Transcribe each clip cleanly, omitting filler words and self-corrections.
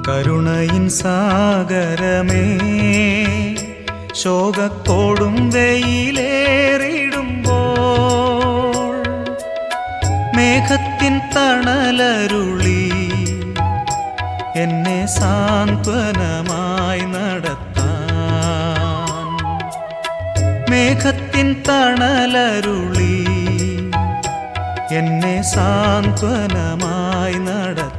കരുണയിൻ സാഗരമേ, ശോകത്തോടും വെയിലേറിടുമ്പോൾ മേഘത്തിൻ തണലരുളി എന്നെ സാന്ത്വനമായി നടത്താൻ. മേഘത്തിൻ തണലരുളി എന്നെ സാന്ത്വനമായി നടത്താൻ.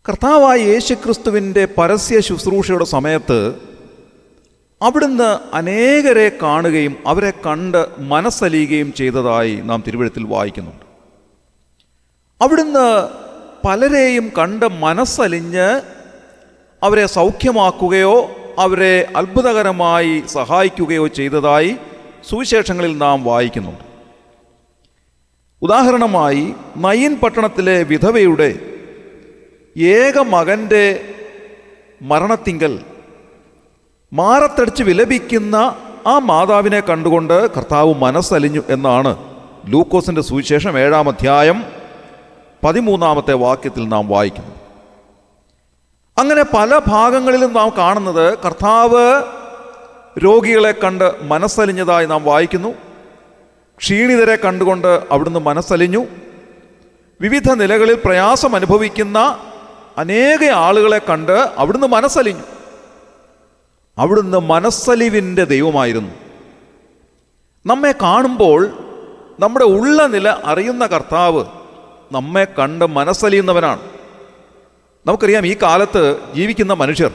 കർത്താവായ യേശുക്രിസ്തുവിൻ്റെ പരസ്യ ശുശ്രൂഷയുടെ സമയത്ത് അവിടുന്ന് അനേകരെ കാണുകയും അവരെ കണ്ട് മനസ്സലിയുകയും ചെയ്തതായി നാം തിരുവെഴുത്തിൽ വായിക്കുന്നുണ്ട്. അവിടുന്ന് പലരെയും കണ്ട് മനസ്സലിഞ്ഞ് അവരെ സൗഖ്യമാക്കുകയോ അവരെ അത്ഭുതകരമായി സഹായിക്കുകയോ ചെയ്തതായി സുവിശേഷങ്ങളിൽ നാം വായിക്കുന്നുണ്ട്. ഉദാഹരണമായി നയീൻ പട്ടണത്തിലെ വിധവയുടെ ഏക മകൻ്റെ മരണത്തിങ്കൽ മാറത്തടിച്ച് വിലപിക്കുന്ന ആ മാതാവിനെ കണ്ടുകൊണ്ട് കർത്താവ് മനസ്സലിഞ്ഞു എന്നാണ് ലൂക്കോസിൻ്റെ സുവിശേഷം 7-ാം അധ്യായം 13-ാമത്തെ വാക്യത്തിൽ നാം വായിക്കുന്നത്. അങ്ങനെ പല ഭാഗങ്ങളിലും നാം കാണുന്നത് കർത്താവ് രോഗികളെ കണ്ട് മനസ്സലിഞ്ഞതായി നാം വായിക്കുന്നു. ക്ഷീണിതരെ കണ്ടുകൊണ്ട് അവിടുന്ന് മനസ്സലിഞ്ഞു. വിവിധ നിലകളിൽ പ്രയാസം അനുഭവിക്കുന്ന അനേക ആളുകളെ കണ്ട് അവിടുന്ന് മനസ്സലിഞ്ഞു. അവിടുന്ന് മനസ്സലിവിൻ്റെ ദൈവമായിരുന്നു. നമ്മെ കാണുമ്പോൾ നമ്മുടെ ഉള്ള നില അറിയുന്ന കർത്താവ് നമ്മെ കണ്ട് മനസ്സലിയുന്നവനാണ്. നമുക്കറിയാം, ഈ കാലത്ത് ജീവിക്കുന്ന മനുഷ്യർ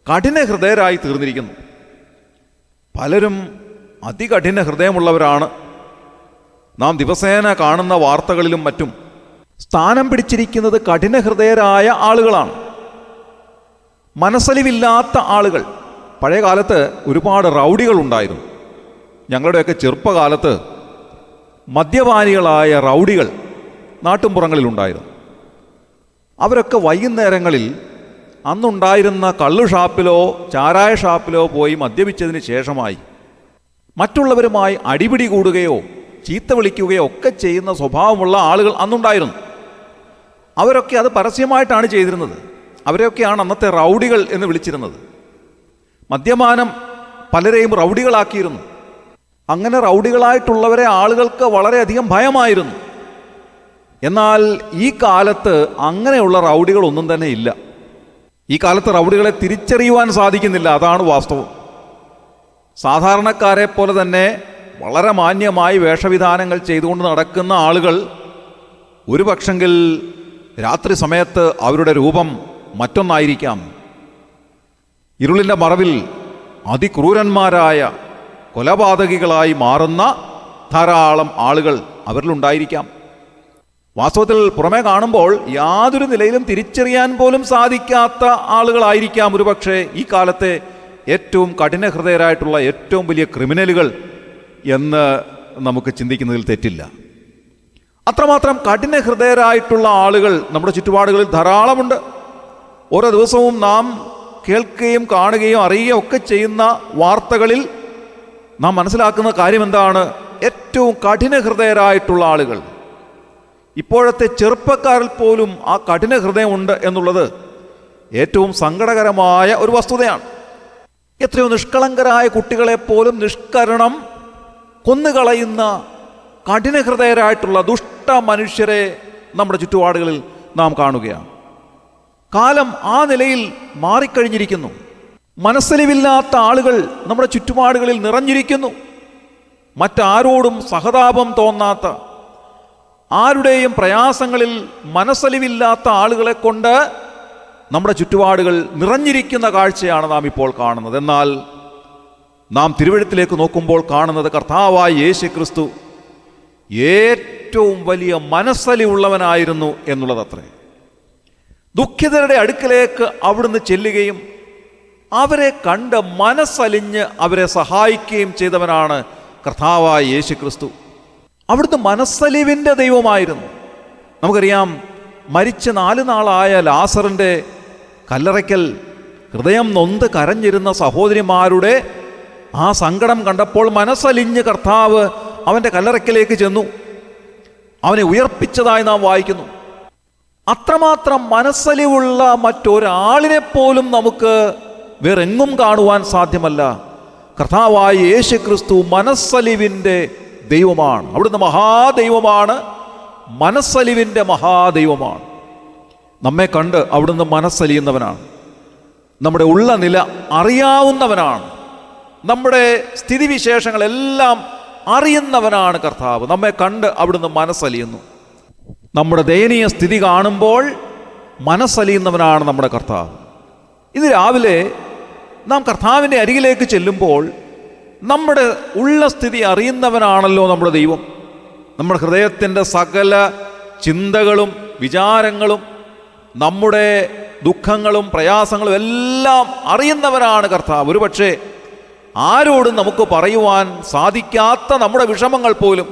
കഠിന ഹൃദയരായി തീർന്നിരിക്കുന്നു. പലരും അതികഠിന ഹൃദയമുള്ളവരാണ്. നാം ദിവസേന കാണുന്ന വാർത്തകളിലും മറ്റും സ്ഥാനം പിടിച്ചിരിക്കുന്നത് കഠിന ഹൃദയരായ ആളുകളാണ്, മനസ്സലിവില്ലാത്ത ആളുകൾ. പഴയ കാലത്ത് ഒരുപാട് റൗഡികൾ ഉണ്ടായിരുന്നു. ഞങ്ങളുടെയൊക്കെ ചെറുപ്പകാലത്ത് മദ്യപാനികളായ റൗഡികൾ നാട്ടുംപുറങ്ങളിലുണ്ടായിരുന്നു. അവരൊക്കെ വൈകുന്നേരങ്ങളിൽ അന്നുണ്ടായിരുന്ന കള്ളു ഷാപ്പിലോ ചാരായ ഷാപ്പിലോ പോയി മദ്യപിച്ചതിന് ശേഷമായി മറ്റുള്ളവരുമായി അടിപിടി കൂടുകയോ ചീത്ത വിളിക്കുകയോ ഒക്കെ ചെയ്യുന്ന സ്വഭാവമുള്ള ആളുകൾ അന്നുണ്ടായിരുന്നു. അവരൊക്കെ അത് പരസ്യമായിട്ടാണ് ചെയ്തിരുന്നത്. അവരെയൊക്കെയാണ് അന്നത്തെ റൗഡികൾ എന്ന് വിളിച്ചിരുന്നത്. മദ്യപാനം പലരെയും റൗഡികളാക്കിയിരുന്നു. അങ്ങനെ റൗഡികളായിട്ടുള്ളവരെ ആളുകൾക്ക് വളരെയധികം ഭയമായിരുന്നു. എന്നാൽ ഈ കാലത്ത് അങ്ങനെയുള്ള റൗഡികളൊന്നും തന്നെ ഇല്ല. ഈ കാലത്ത് റൗഡികളെ തിരിച്ചറിയുവാൻ സാധിക്കുന്നില്ല. അതാണ് വാസ്തവം. സാധാരണക്കാരെ പോലെ തന്നെ വളരെ മാന്യമായി വേഷവിധാനങ്ങൾ ചെയ്തുകൊണ്ട് നടക്കുന്ന ആളുകൾ ഒരു പക്ഷെങ്കിൽ രാത്രി സമയത്ത് അവരുടെ രൂപം മറ്റൊന്നായിരിക്കാം. ഇരുളിൻ്റെ മറവിൽ അതിക്രൂരന്മാരായ കൊലപാതകികളായി മാറുന്ന ധാരാളം ആളുകൾ അവരിലുണ്ടായിരിക്കാം. വാസ്തവത്തിൽ പുറമേ കാണുമ്പോൾ യാതൊരു നിലയിലും തിരിച്ചറിയാൻ പോലും സാധിക്കാത്ത ആളുകളായിരിക്കാം ഒരുപക്ഷെ ഈ കാലത്തെ ഏറ്റവും കഠിന ഹൃദയരായിട്ടുള്ള ഏറ്റവും വലിയ ക്രിമിനലുകൾ എന്ന് നമുക്ക് ചിന്തിക്കുന്നതിൽ തെറ്റില്ല. അത്രമാത്രം കഠിന ഹൃദയരായിട്ടുള്ള ആളുകൾ നമ്മുടെ ചുറ്റുപാടുകളിൽ ധാരാളമുണ്ട്. ഓരോ ദിവസവും നാം കേൾക്കുകയും കാണുകയും അറിയുകയും ഒക്കെ ചെയ്യുന്ന വാർത്തകളിൽ നാം മനസ്സിലാക്കുന്ന കാര്യം എന്താണ്? ഏറ്റവും കഠിന ഹൃദയരായിട്ടുള്ള ആളുകൾ. ഇപ്പോഴത്തെ ചെറുപ്പക്കാരിൽ പോലും ആ കഠിന ഹൃദയമുണ്ട് എന്നുള്ളത് ഏറ്റവും സങ്കടകരമായ ഒരു വസ്തുതയാണ്. എത്രയോ നിഷ്കളങ്കരായ കുട്ടികളെപ്പോലും നിഷ്കരണം കൊന്നുകളയുന്ന കഠിന ഹൃദയരായിട്ടുള്ള ദുഷ്ട മനുഷ്യരെ നമ്മുടെ ചുറ്റുപാടുകളിൽ നാം കാണുകയാണ്. കാലം ആ നിലയിൽ മാറിക്കഴിഞ്ഞിരിക്കുന്നു. മനസ്സലിവില്ലാത്ത ആളുകൾ നമ്മുടെ ചുറ്റുപാടുകളിൽ നിറഞ്ഞിരിക്കുന്നു. മറ്റാരോടും സഹതാപം തോന്നാത്ത, ആരുടെയും പ്രയാസങ്ങളിൽ മനസ്സലിവില്ലാത്ത ആളുകളെ കൊണ്ട് നമ്മുടെ ചുറ്റുപാടുകൾ നിറഞ്ഞിരിക്കുന്ന കാഴ്ചയാണ് നാം ഇപ്പോൾ കാണുന്നത്. എന്നാൽ നാം തിരുവെഴുത്തിലേക്ക് നോക്കുമ്പോൾ കാണുന്നത് കർത്താവായ യേശുക്രിസ്തു ഏറ്റവും വലിയ മനസ്സലിവുള്ളവനായിരുന്നു എന്നുള്ളതത്രേ. ദുഃഖിതരുടെ അടുക്കലേക്ക് അവിടുന്ന് ചെല്ലുകയും അവരെ കണ്ട് മനസ്സലിഞ്ഞ് അവരെ സഹായിക്കുകയും ചെയ്തവനാണ് കർത്താവായ യേശു ക്രിസ്തു. അവിടുന്ന് മനസ്സലിവിൻ്റെ ദൈവമായിരുന്നു. നമുക്കറിയാം, മരിച്ച് 4 നാളായ ലാസറിൻ്റെ കല്ലറയ്ക്കൽ ഹൃദയം നൊന്ത് കരഞ്ഞിരുന്ന സഹോദരിമാരുടെ ആ സങ്കടം കണ്ടപ്പോൾ മനസ്സലിഞ്ഞ് കർത്താവ് അവൻ്റെ കല്ലറയ്ക്കലേക്ക് ചെന്നു. അവനെ ഉയർപ്പിച്ചതായി നാം വായിക്കുന്നു. അത്രമാത്രം മനസ്സലിവുള്ള മറ്റൊരാളിനെ പോലും നമുക്ക് വേറെങ്ങും കാണുവാൻ സാധ്യമല്ല. കർത്താവായ യേശു ക്രിസ്തു മനസ്സലിവിൻ്റെ ദൈവമാണ്. അവിടുന്ന് മഹാദൈവമാണ്, മനസ്സലിവിൻ്റെ മഹാദൈവമാണ്. നമ്മെ കണ്ട് അവിടുന്ന് മനസ്സലിയുന്നവനാണ്. നമ്മുടെ ഉള്ള നില അറിയാവുന്നവനാണ്. നമ്മുടെ സ്ഥിതിവിശേഷങ്ങളെല്ലാം അറിയുന്നവനാണ് കർത്താവ്. നമ്മെ കണ്ട് അവിടുന്ന് മനസ്സലിയുന്നു. നമ്മുടെ ദയനീയ സ്ഥിതി കാണുമ്പോൾ മനസ്സലിയുന്നവനാണ് നമ്മുടെ കർത്താവ്. ഇന്ന് രാവിലെ നാം കർത്താവിൻ്റെ അരികിലേക്ക് ചെല്ലുമ്പോൾ നമ്മുടെ ഉള്ള സ്ഥിതി അറിയുന്നവനാണല്ലോ നമ്മുടെ ദൈവം. നമ്മുടെ ഹൃദയത്തിൻ്റെ സകല ചിന്തകളും വിചാരങ്ങളും നമ്മുടെ ദുഃഖങ്ങളും പ്രയാസങ്ങളും എല്ലാം അറിയുന്നവനാണ് കർത്താവ്. ഒരുപക്ഷെ ആരോടും നമുക്ക് പറയുവാൻ സാധിക്കാത്ത നമ്മുടെ വിഷമങ്ങൾ പോലും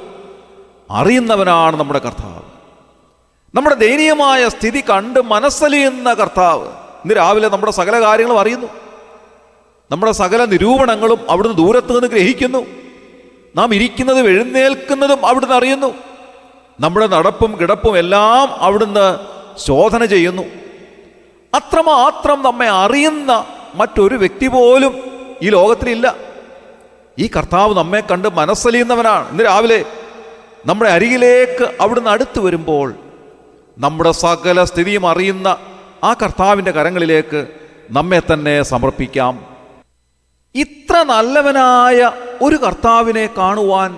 അറിയുന്നവനാണ് നമ്മുടെ കർത്താവ്. നമ്മുടെ ദയനീയമായ സ്ഥിതി കണ്ട് മനസ്സലിയുന്ന കർത്താവ് ഇന്ന് രാവിലെ നമ്മുടെ സകല കാര്യങ്ങളും അറിയുന്നു. നമ്മുടെ സകല നിരൂപണങ്ങളും അവിടുന്ന് ദൂരത്ത് നിന്ന് ഗ്രഹിക്കുന്നു. നാം ഇരിക്കുന്നതും എഴുന്നേൽക്കുന്നതും അവിടുന്ന് അറിയുന്നു. നമ്മുടെ നടപ്പും കിടപ്പും എല്ലാം അവിടുന്ന് ശോധന ചെയ്യുന്നു. അത്രമാത്രം നമ്മെ അറിയുന്ന മറ്റൊരു വ്യക്തി പോലും ഈ ലോകത്തിലില്ല. ഈ കർത്താവ് നമ്മെ കണ്ട് മനസ്സലിയുന്നവനാണ്. ഇന്ന് രാവിലെ നമ്മുടെ അരികിലേക്ക് അവിടുന്ന് അടുത്ത് വരുമ്പോൾ നമ്മുടെ സകല സ്ഥിതിയും അറിയുന്ന ആ കർത്താവിൻ്റെ കരങ്ങളിലേക്ക് നമ്മെ തന്നെ സമർപ്പിക്കാം. ഇത്ര നല്ലവനായ ഒരു കർത്താവിനെ കാണുവാൻ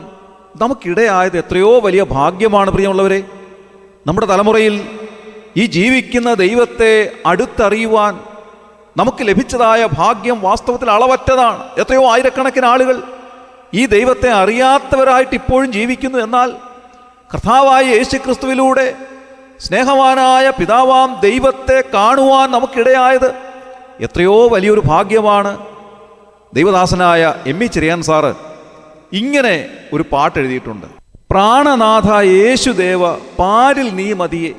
നമുക്കിടയായത് എത്രയോ വലിയ ഭാഗ്യമാണ് പ്രിയമുള്ളവരെ. നമ്മുടെ തലമുറയിൽ ഈ ജീവിക്കുന്ന ദൈവത്തെ അടുത്തറിയുവാൻ നമുക്ക് ലഭിച്ചതായ ഭാഗ്യം വാസ്തവത്തിൽ അളവറ്റതാണ്. എത്രയോ ആയിരക്കണക്കിന് ആളുകൾ ഈ ദൈവത്തെ അറിയാത്തവരായിട്ട് ഇപ്പോഴും ജീവിക്കുന്നു. എന്നാൽ കർത്താവായ യേശു ക്രിസ്തുവിലൂടെ സ്നേഹവാനായ പിതാവാം ദൈവത്തെ കാണുവാൻ നമുക്കിടയായത് എത്രയോ വലിയൊരു ഭാഗ്യമാണ്. ദൈവദാസനായ എം.ഇ. ചെറിയാൻ സാറ് ഇങ്ങനെ ഒരു പാട്ട് എഴുതിയിട്ടുണ്ട്. പ്രാണനാഥ യേശുദേവ പാരിൽ നീ മതിയെ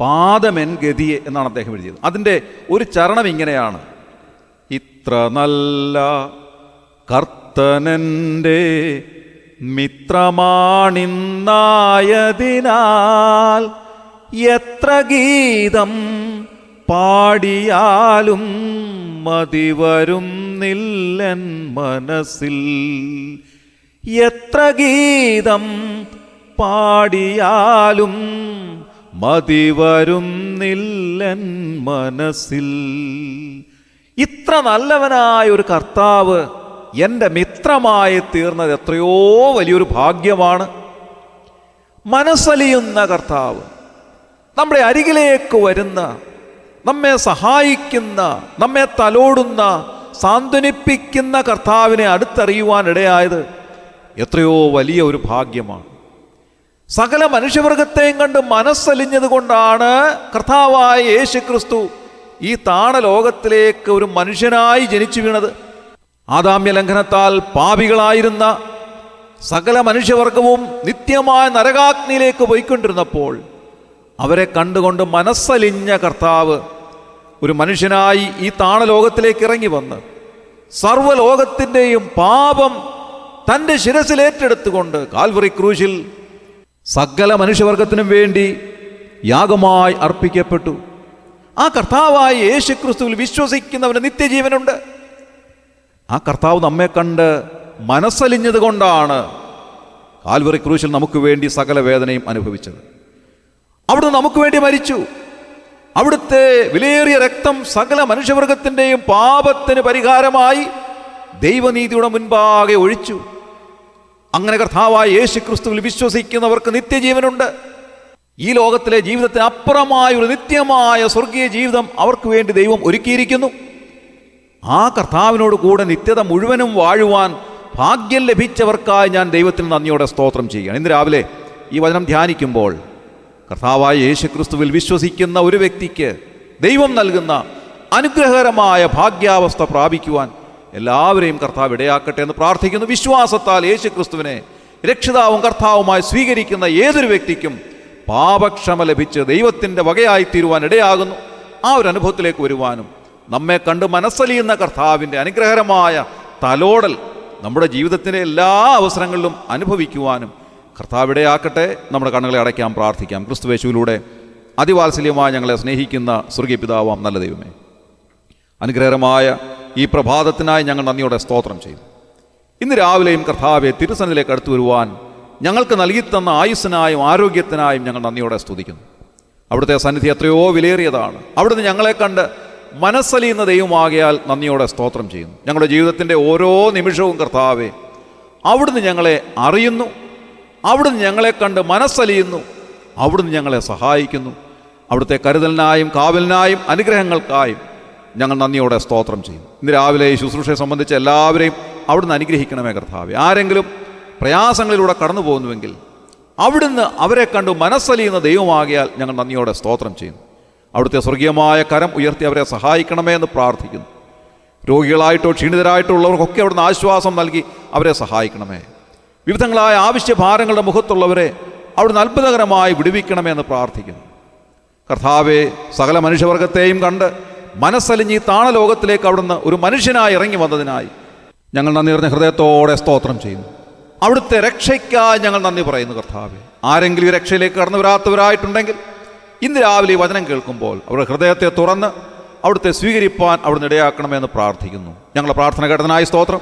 പാദമെൻ ഗതിയെ എന്നാണ് അദ്ദേഹം എഴുതിയത്. അതിൻ്റെ ഒരു ചരണം ഇങ്ങനെയാണ്: ഇത്ര നല്ല കർത്തനൻ്റെ മിത്രമാണിന്നായതിനാൽ എത്ര ഗീതം പാടിയാലും മതിവരുന്നില്ലൻ മനസ്സിൽ. എത്ര ഗീതം പാടിയാലും മതിവരുന്നില്ലൻ മനസ്സിൽ. ഇത്ര നല്ലവനായ ഒരു കർത്താവ് എൻ്റെ മിത്രമായി തീർന്നത് എത്രയോ വലിയൊരു ഭാഗ്യമാണ്. മനസ്സലിയുന്ന കർത്താവ്, നമ്മുടെ അരികിലേക്ക് വരുന്ന, നമ്മെ സഹായിക്കുന്ന, നമ്മെ തലോടുന്ന, സാന്ത്വനിപ്പിക്കുന്ന കർത്താവിനെ അടുത്തറിയുവാൻ ഇടയായത് എത്രയോ വലിയ ഒരു ഭാഗ്യമാണ്. സകല മനുഷ്യവർഗത്തെയും കണ്ട് മനസ്സലിഞ്ഞത് കൊണ്ടാണ് കർത്താവായ യേശു ക്രിസ്തു ഈ താണലോകത്തിലേക്ക് ഒരു മനുഷ്യനായി ജനിച്ചു വീണത്. ആദാമ്യ ലംഘനത്താൽ പാപികളായിരുന്ന സകല മനുഷ്യവർഗവും നിത്യമായ നരകാഗ്നിയിലേക്ക് പോയിക്കൊണ്ടിരുന്നപ്പോൾ അവരെ കണ്ടുകൊണ്ട് മനസ്സലിഞ്ഞ കർത്താവ് ഒരു മനുഷ്യനായി ഈ താണലോകത്തിലേക്ക് ഇറങ്ങി വന്ന് സർവ്വലോകത്തിൻ്റെയും പാപം തൻ്റെ ശിരസിലേറ്റെടുത്തുകൊണ്ട് കാൽവറി ക്രൂശിൽ സകല മനുഷ്യവർഗത്തിനും വേണ്ടി യാഗമായി അർപ്പിക്കപ്പെട്ടു. ആ കർത്താവായ യേശു ക്രിസ്തുവിൽ വിശ്വസിക്കുന്നവന് നിത്യജീവനുണ്ട്. ആ കർത്താവ് നമ്മെ കണ്ട് മനസ്സലിഞ്ഞത് കൊണ്ടാണ് കാൽവറി ക്രൂശിൽ നമുക്ക് വേണ്ടി സകല വേദനയും അനുഭവിച്ചത്. അവിടുന്ന് നമുക്ക് വേണ്ടി മരിച്ചു. അവിടുത്തെ വിലയേറിയ രക്തം സകല മനുഷ്യവർഗത്തിൻ്റെയും പാപത്തിന് പരിഹാരമായി ദൈവനീതിയുടെ മുൻപാകെ ഒഴിച്ചു. അങ്ങനെ കർത്താവായ യേശു ക്രിസ്തുവിൽ വിശ്വസിക്കുന്നവർക്ക് നിത്യജീവനുണ്ട്. ഈ ലോകത്തിലെ ജീവിതത്തിന് അപ്പുറമായ ഒരു നിത്യമായ സ്വർഗീയ ജീവിതം അവർക്ക് വേണ്ടി ദൈവം ഒരുക്കിയിരിക്കുന്നു. ആ കർത്താവിനോട് കൂടെ നിത്യത മുഴുവനും വാഴുവാൻ ഭാഗ്യം ലഭിച്ചവർക്കായി ഞാൻ ദൈവത്തിന് നന്ദിയോടെ സ്തോത്രം ചെയ്യുകയാണ്. ഇന്ന് രാവിലെ ഈ വചനം ധ്യാനിക്കുമ്പോൾ കർത്താവായ യേശുക്രിസ്തുവിൽ വിശ്വസിക്കുന്ന ഒരു വ്യക്തിക്ക് ദൈവം നൽകുന്ന അനുഗ്രഹകരമായ ഭാഗ്യാവസ്ഥ പ്രാപിക്കുവാൻ എല്ലാവരെയും കർത്താവ് ഇടയാക്കട്ടെ എന്ന് പ്രാർത്ഥിക്കുന്നു. വിശ്വാസത്താൽ യേശുക്രിസ്തുവിനെ രക്ഷിതാവും കർത്താവുമായി സ്വീകരിക്കുന്ന ഏതൊരു വ്യക്തിക്കും പാപക്ഷമ ലഭിച്ച് ദൈവത്തിൻ്റെ വകയായി തീരുവാൻ ഇടയാകുന്നു. ആ ഒരു അനുഭവത്തിലേക്ക് വരുവാനും നമ്മെ കണ്ട് മനസ്സലിയുന്ന കർത്താവിൻ്റെ അനുഗ്രഹകരമായ തലോടൽ നമ്മുടെ ജീവിതത്തിൻ്റെ എല്ലാ അവസരങ്ങളിലും അനുഭവിക്കുവാനും കർത്താവ് ഇടയാക്കട്ടെ. നമ്മുടെ കണ്ണുകളെ അടയ്ക്കാം, പ്രാർത്ഥിക്കാം. ക്രിസ്തുയേശുവിലൂടെ അതിവാത്സല്യമായി ഞങ്ങളെ സ്നേഹിക്കുന്ന സ്വർഗീയ പിതാവാം നല്ല ദൈവമേ, അനുഗ്രഹകരമായ ഈ പ്രഭാതത്തിനായി ഞങ്ങൾ നന്ദിയോടെ സ്തോത്രം ചെയ്യുന്നു. ഇന്ന് രാവിലെയും കർത്താവെ തിരുസന്നിധിയിലേക്ക് അടുത്തു വരുവാൻ ഞങ്ങൾക്ക് നൽകിത്തന്ന ആയുസ്സിനായും ആരോഗ്യത്തിനായും ഞങ്ങൾ നന്ദിയോടെ സ്തുതിക്കുന്നു. അവിടുത്തെ സന്നിധി എത്രയോ വിലയേറിയതാണ്. അവിടുന്ന് ഞങ്ങളെ കണ്ട് മനസ്സലിയുന്ന ദൈവമാകിയാൽ നന്ദിയോടെ സ്തോത്രം ചെയ്യുന്നു. ഞങ്ങളുടെ ജീവിതത്തിൻ്റെ ഓരോ നിമിഷവും കർത്താവെ അവിടുന്ന് ഞങ്ങളെ അറിയുന്നു, അവിടുന്ന് ഞങ്ങളെ കണ്ട് മനസ്സലിയുന്നു, അവിടുന്ന് ഞങ്ങളെ സഹായിക്കുന്നു. അവിടുത്തെ കരുതലിനായും കാവലിനായും അനുഗ്രഹങ്ങൾക്കായും ഞങ്ങൾ നന്ദിയോടെ സ്തോത്രം ചെയ്യും. ഇന്ന് രാവിലെ ഈ ശുശ്രൂഷയെ സംബന്ധിച്ച് എല്ലാവരെയും അവിടുന്ന് അനുഗ്രഹിക്കണമേ കർത്താവേ. ആരെങ്കിലും പ്രയാസങ്ങളിലൂടെ കടന്നു പോകുന്നുവെങ്കിൽ അവിടുന്ന് അവരെ കണ്ടു മനസ്സലിയുന്ന ദൈവമാകിയാൽ ഞങ്ങൾ നന്ദിയോടെ സ്തോത്രം ചെയ്യുന്നു. അവിടുത്തെ സ്വർഗീയമായ കരം ഉയർത്തി അവരെ സഹായിക്കണമേ എന്ന് പ്രാർത്ഥിക്കുന്നു. രോഗികളായിട്ടോ ക്ഷീണിതരായിട്ടോ ഉള്ളവർക്കൊക്കെ അവിടുന്ന് ആശ്വാസം നൽകി അവരെ സഹായിക്കണമേ. വിവിധങ്ങളായ ആവശ്യഭാരങ്ങളുടെ മുഖത്തുള്ളവരെ അവിടുന്ന് അത്ഭുതകരമായി വിടുവിക്കണമേ എന്ന് പ്രാർത്ഥിക്കുന്നു. കർത്താവെ, സകല മനുഷ്യവർഗത്തെയും കണ്ട് മനസ്സലിഞ്ഞ് ഈ താണലോകത്തിലേക്ക് അവിടുന്ന് ഒരു മനുഷ്യനായി ഇറങ്ങി വന്നതിനായി ഞങ്ങൾ നന്ദി നിറഞ്ഞ ഹൃദയത്തോടെ സ്തോത്രം ചെയ്യുന്നു. അവിടുത്തെ രക്ഷയ്ക്കായി ഞങ്ങൾ നന്ദി പറയുന്നു. കർത്താവെ, ആരെങ്കിലും ഈ രക്ഷയിലേക്ക് കടന്നു വരാത്തവരായിട്ടുണ്ടെങ്കിൽ ഇന്ന് രാവിലെ ഈ വചനം കേൾക്കുമ്പോൾ അവരുടെ ഹൃദയത്തെ തുറന്ന് അവിടുത്തെ സ്വീകരിപ്പാൻ അവിടുന്ന് ഇടയാക്കണമെന്ന് പ്രാർത്ഥിക്കുന്നു. ഞങ്ങളുടെ പ്രാർത്ഥന കേട്ടതിനായി സ്തോത്രം,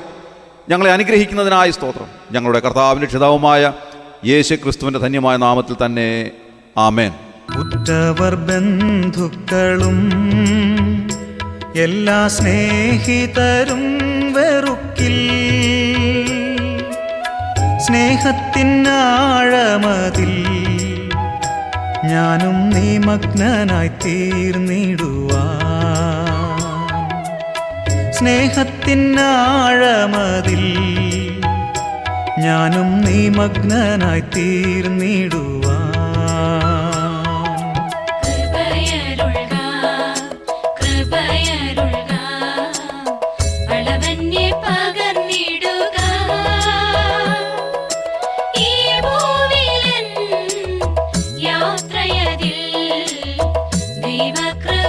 ഞങ്ങളെ അനുഗ്രഹിക്കുന്നതിനായി സ്തോത്രം. ഞങ്ങളുടെ കർത്താവിൻ്റെ രക്ഷിതാവുമായ യേശു ക്രിസ്തുവിൻ്റെ ധന്യമായ നാമത്തിൽ തന്നെ ആമേൻ. ഉറ്റവർ ബന്ധുക്കളും എല്ലാ സ്നേഹിതരും വെറുക്കിൽ സ്നേഹത്തിനാഴമതിൽ ഞാനും നിമഗ്നനായി തീർന്നിടുവാൻ. സ്നേഹത്തിനാഴമതിൽ ഞാനും നിമഗ്നനായി തീർന്നിടുവാൻ. യാത്രയതിൽ ദൈവകൃപ